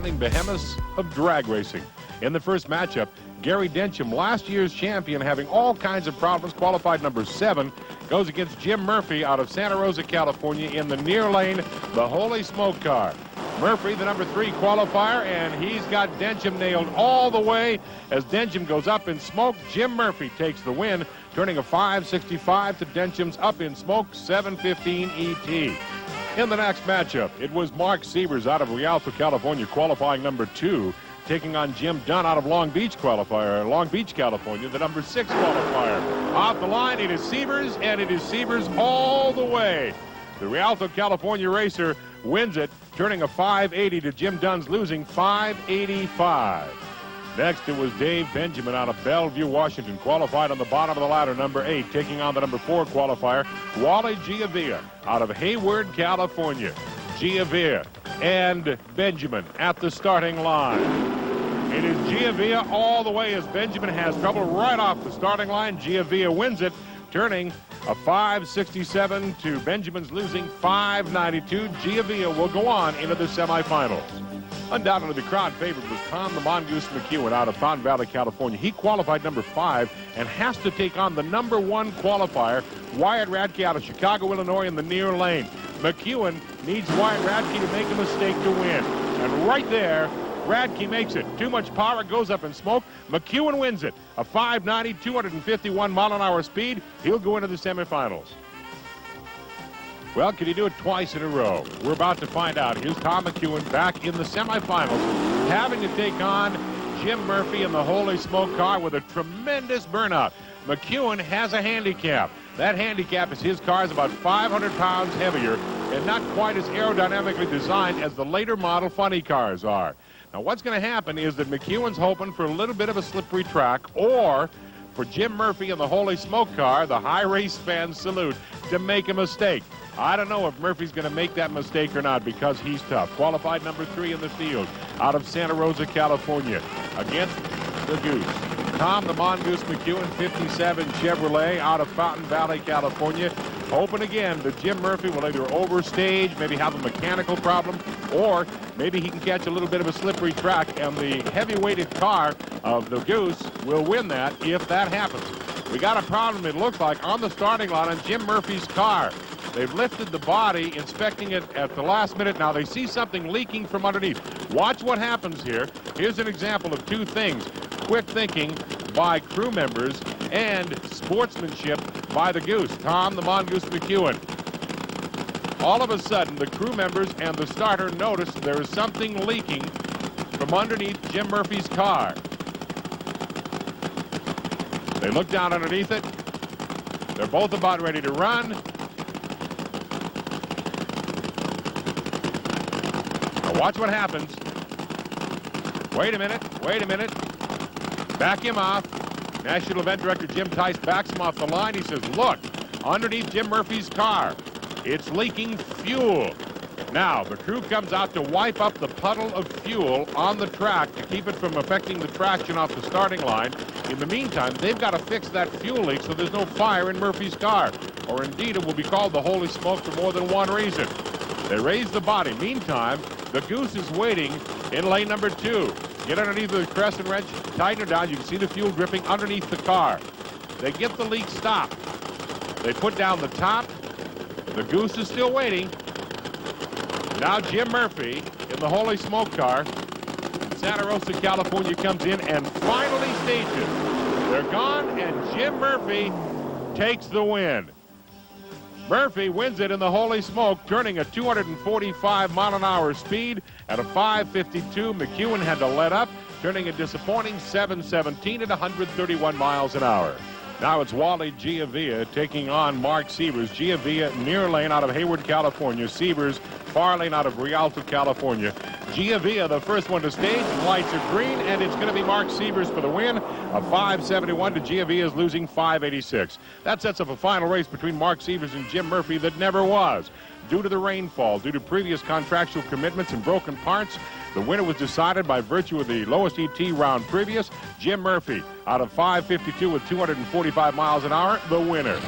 smiling behemoths of drag racing. In the first matchup, Gary Dencham, last year's champion, having all kinds of problems, qualified number 7, goes against Jim Murphy out of Santa Rosa, California, in the near lane, the Holy Smoke car. Murphy, the number 3 qualifier, and he's got Dencham nailed all the way. As Dencham goes up in smoke, Jim Murphy takes the win, turning a 5.65 to Dencham's up in smoke 7.15 ET. In the next matchup, it was Mark Sievers out of Rialto, California, qualifying number 2, taking on Jim Dunn out of Long Beach, California, the number 6 qualifier. Off the line, it is Sievers, and it is Sievers all the way. The Rialto, California racer wins it, turning a 5.80 to Jim Dunn's losing 5.85. Next, it was Dave Benjamin out of Bellevue, Washington, qualified on the bottom of the ladder, number 8, taking on the number 4 qualifier, Wally Giavia out of Hayward, California. Giavia and Benjamin at the starting line. It is Giavia all the way as Benjamin has trouble right off the starting line. Giavia wins it, turning a 5.67 to Benjamin's losing 5.92. Giavia will go on into the semifinals. Undoubtedly, the crowd favorite was Tom the Mongoose McEwen out of Fountain Valley, California. He qualified number 5 and has to take on the number 1 qualifier, Wyatt Radke out of Chicago, Illinois, in the near lane. McEwen needs Wyatt Radke to make a mistake to win. And right there, Radke makes it. Too much power, goes up in smoke. McEwen wins it. A 5.90, 251 mile an hour speed. He'll go into the semifinals. Well, can he do it twice in a row? We're about to find out. Here's Tom McEwen back in the semifinals, having to take on Jim Murphy in the Holy Smoke car with a tremendous burnout. McEwen has a handicap. That handicap is his car is about 500 pounds heavier and not quite as aerodynamically designed as the later model funny cars are. Now, what's going to happen is that McEwen's hoping for a little bit of a slippery track, or for Jim Murphy in the Holy Smoke car, the high race fans salute, to make a mistake. I don't know if Murphy's going to make that mistake or not because he's tough. Qualified number 3 in the field out of Santa Rosa, California, against the Goose. Tom the Mongoose McEwen, 57 Chevrolet out of Fountain Valley, California. Hoping again that Jim Murphy will either overstage, maybe have a mechanical problem, or maybe he can catch a little bit of a slippery track, and the heavy-weighted car of the Goose will win that if that happens. We got a problem, it looks like, on the starting line on Jim Murphy's car. They've lifted the body, inspecting it at the last minute. Now they see something leaking from underneath. Watch what happens here. Here's an example of 2 things. Quick thinking by crew members and sportsmanship by the Goose, Tom the Mongoose McEwen. All of a sudden, the crew members and the starter notice there is something leaking from underneath Jim Murphy's car. They look down underneath it. They're both about ready to run. Now watch what happens. Wait a minute. Back him off. National Event Director Jim Tice backs him off the line. He says, look, underneath Jim Murphy's car, it's leaking fuel. Now, the crew comes out to wipe up the puddle of fuel on the track to keep it from affecting the traction off the starting line. In the meantime, they've got to fix that fuel leak so there's no fire in Murphy's car, or indeed it will be called the Holy Smoke for more than one reason. They raise the body. Meantime, the Goose is waiting in lane number 2. Get underneath the crescent wrench, tighten her down. You can see the fuel dripping underneath the car. They get the leak stopped. They put down the top. The Goose is still waiting. Now Jim Murphy in the Holy Smoke car, Santa Rosa, California, comes in and finally stages. They're gone, and Jim Murphy takes the win. Murphy wins it in the Holy Smoke, turning a 245 mile an hour speed at a 5.52. McEwen had to let up, turning a disappointing 7.17 at 131 miles an hour. Now it's Wally Giavia taking on Mark Sievers. Giavia near lane out of Hayward, California. Sievers far lane out of Rialto, California. Giavia, the first one to stage. Lights are green, and it's going to be Mark Sievers for the win. A 5.71 to Giavia's losing 5.86. That sets up a final race between Mark Sievers and Jim Murphy that never was. Due to the rainfall, due to previous contractual commitments and broken parts, the winner was decided by virtue of the lowest ET round previous. Jim Murphy out of 5.52 with 245 miles an hour, the winner.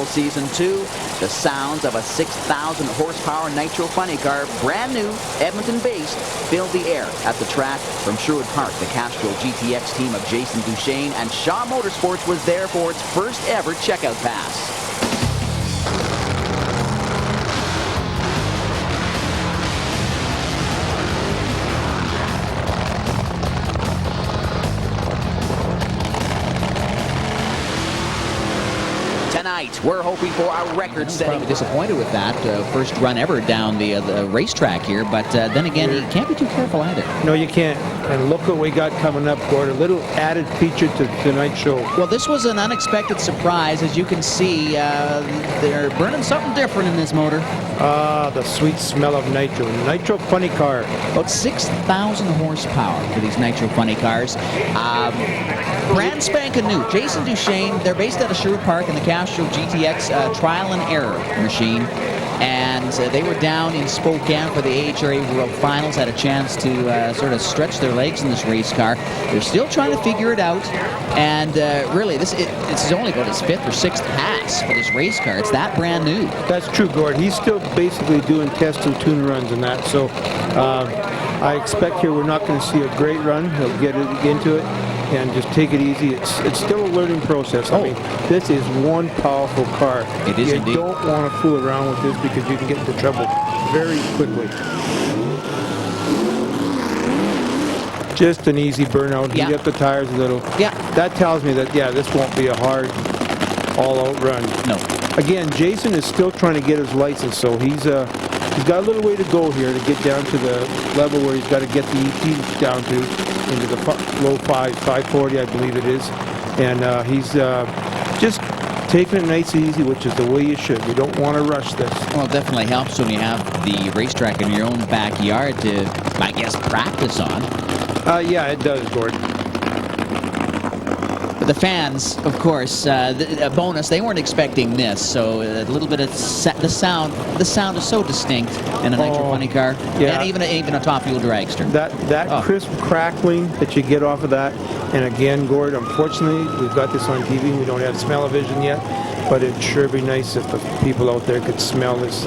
VOL Season 2. The sounds of a 6,000 horsepower Nitro funny car, brand new, Edmonton-based, filled the air at the track. From Sherwood Park, the Castrol GTX team of Jason Duchesne and Shaw Motorsports was there for its first ever checkout pass. Tonight, we're hoping for a record-setting. Probably disappointed with that first run ever down the racetrack here, but then again, you can't be too careful either. No, you can't. And look what we got coming up, Gord. A little added feature to tonight's show. Well, this was an unexpected surprise. As you can see, they're burning something different in this motor. Ah, the sweet smell of Nitro. Nitro funny car. About 6,000 horsepower for these Nitro funny cars. Brand spanking new. Jason Duchesne, they're based out of Sherwood Park in the Castrol GTX trial and error machine. And they were down in Spokane for the AHRA World Finals, had a chance to sort of stretch their legs in this race car. They're still trying to figure it out. And really, this is only about his 5th or 6th pass for this race car. It's that brand new. That's true, Gord. He's still basically doing test and tune runs and that. So I expect here we're not going to see a great run. He'll get into it and just take it easy. It's still a learning process. I mean, this is one powerful car. It is indeed. You don't want to fool around with this because you can get into trouble very quickly. Just an easy burnout. Yeah. Heat up the tires a little. Yeah. That tells me that, yeah, this won't be a hard all-out run. No. Again, Jason is still trying to get his license, so he's got a little way to go here to get down to the level where he's got to get the EP down to, into the low 540, I believe it is. And he's just taking it nice and easy, which is the way you should. You don't want to rush this. Well, it definitely helps when you have the racetrack in your own backyard to, I guess, practice on. Yeah, it does, Gordon. But the fans, of course, a bonus, they weren't expecting this, so a little bit of the sound is so distinct in a Nitro funny car, yeah. and even a top-fuel dragster. That crisp crackling that you get off of that, and again, Gord, unfortunately, we've got this on TV, we don't have smell-o-vision yet, but it'd sure be nice if the people out there could smell this.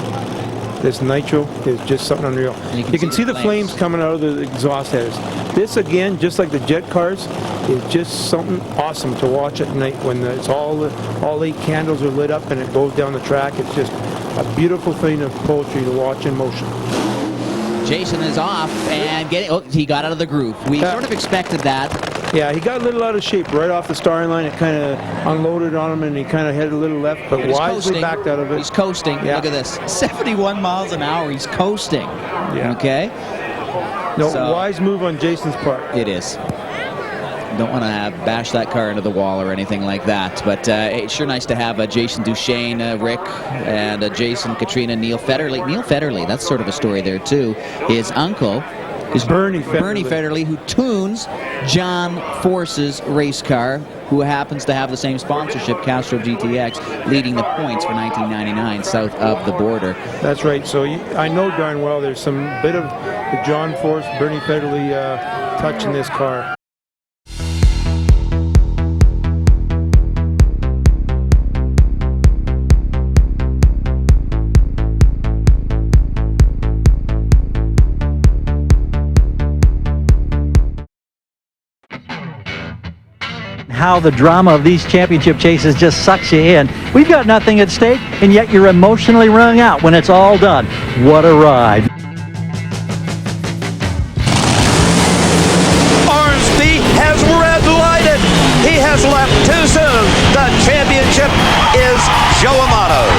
This Nitro is just something unreal. You can see the flames coming out of the exhaust headers. This, again, just like the jet cars, is just something awesome to watch at night when it's all 8 candles are lit up and it goes down the track. It's just a beautiful thing of poetry to watch in motion. Jason is off and he got out of the groove. We sort of expected that. Yeah, he got a little out of shape right off the starting line. It kind of unloaded on him and he kind of headed a little left, but wisely backed out of it. He's coasting. Yeah. Look at this. 71 miles an hour. He's coasting. Yeah. Okay? No, wise move on Jason's part. It is. Don't want to bash that car into the wall or anything like that, but it's sure nice to have Jason Duchesne, Rick, and Jason, Katrina, Neil Federley. Neil Federley, that's sort of a story there too. His uncle is Bernie Federley, who tunes John Force's race car, who happens to have the same sponsorship, Castrol GTX, leading the points for 1999 south of the border. That's right. So I know darn well there's some bit of the John Force, Bernie Federley touch in this car. How the drama of these championship chases just sucks you in. We've got nothing at stake, and yet you're emotionally wrung out when it's all done. What a ride. Ormsby has red-lighted. He has left too soon. The championship is Joe Amato's.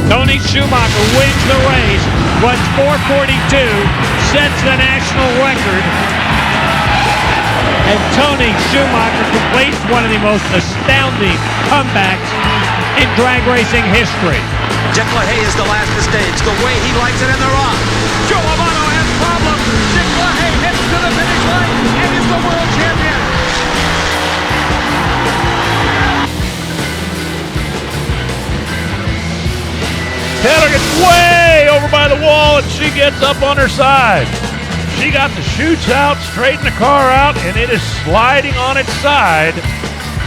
Tony Schumacher wins the race, runs 4:42, sets the national record, and Tony Schumacher completes one of the most astounding comebacks in drag racing history. Dick LaHaye is the last stage, the way he likes it, and they're off. Joe Amato has problems. Dick LaHaye heads to the finish line and is the world champion. Taylor gets way over by the wall, and she gets up on her side. She got the chutes out, straightened the car out, and it is sliding on its side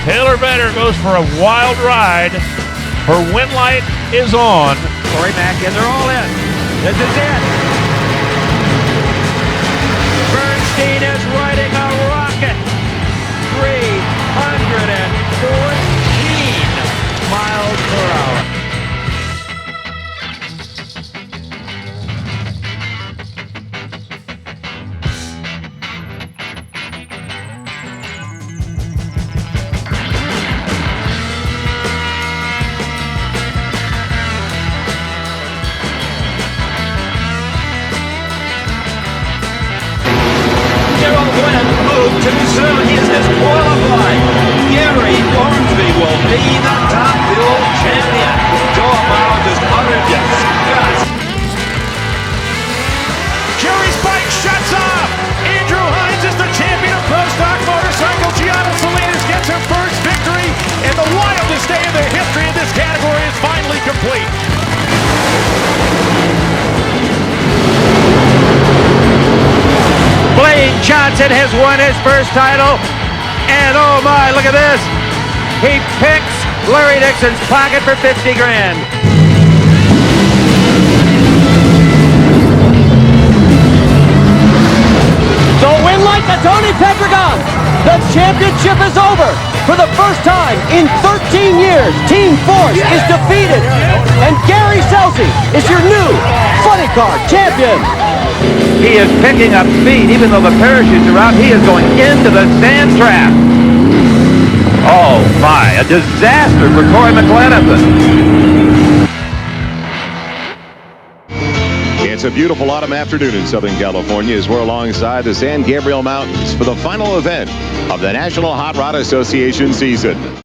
Taylor Vedder goes for a wild ride. Her wind light is on. Corey Mack, and they're all in. This is it. Bernstein is riding a rocket. 314 miles per hour. Too soon, he is disqualified. Gary Ormsby will be the top fuel champion. Joe Amaro just uttered disgust. Jerry's bike shuts off. Andrew Hines is the champion of Pro Stock Motorcycle. Gianna Salinas gets her first victory, and the wildest day in the history of this category is finally complete. Blaine Johnson has won his first title, and oh my, look at this. He picks Larry Dixon's pocket for 50 grand. So win like the Tony Pedregon. The championship is over. For the first time in 13 years, Team Force is defeated. And Gary Scelzi is your new funny car champion. He is picking up speed, even though the parachutes are out. He is going into the sand trap. Oh my, a disaster for Corey McLennan. It's a beautiful autumn afternoon in Southern California as we're alongside the San Gabriel Mountains for the final event of the National Hot Rod Association season.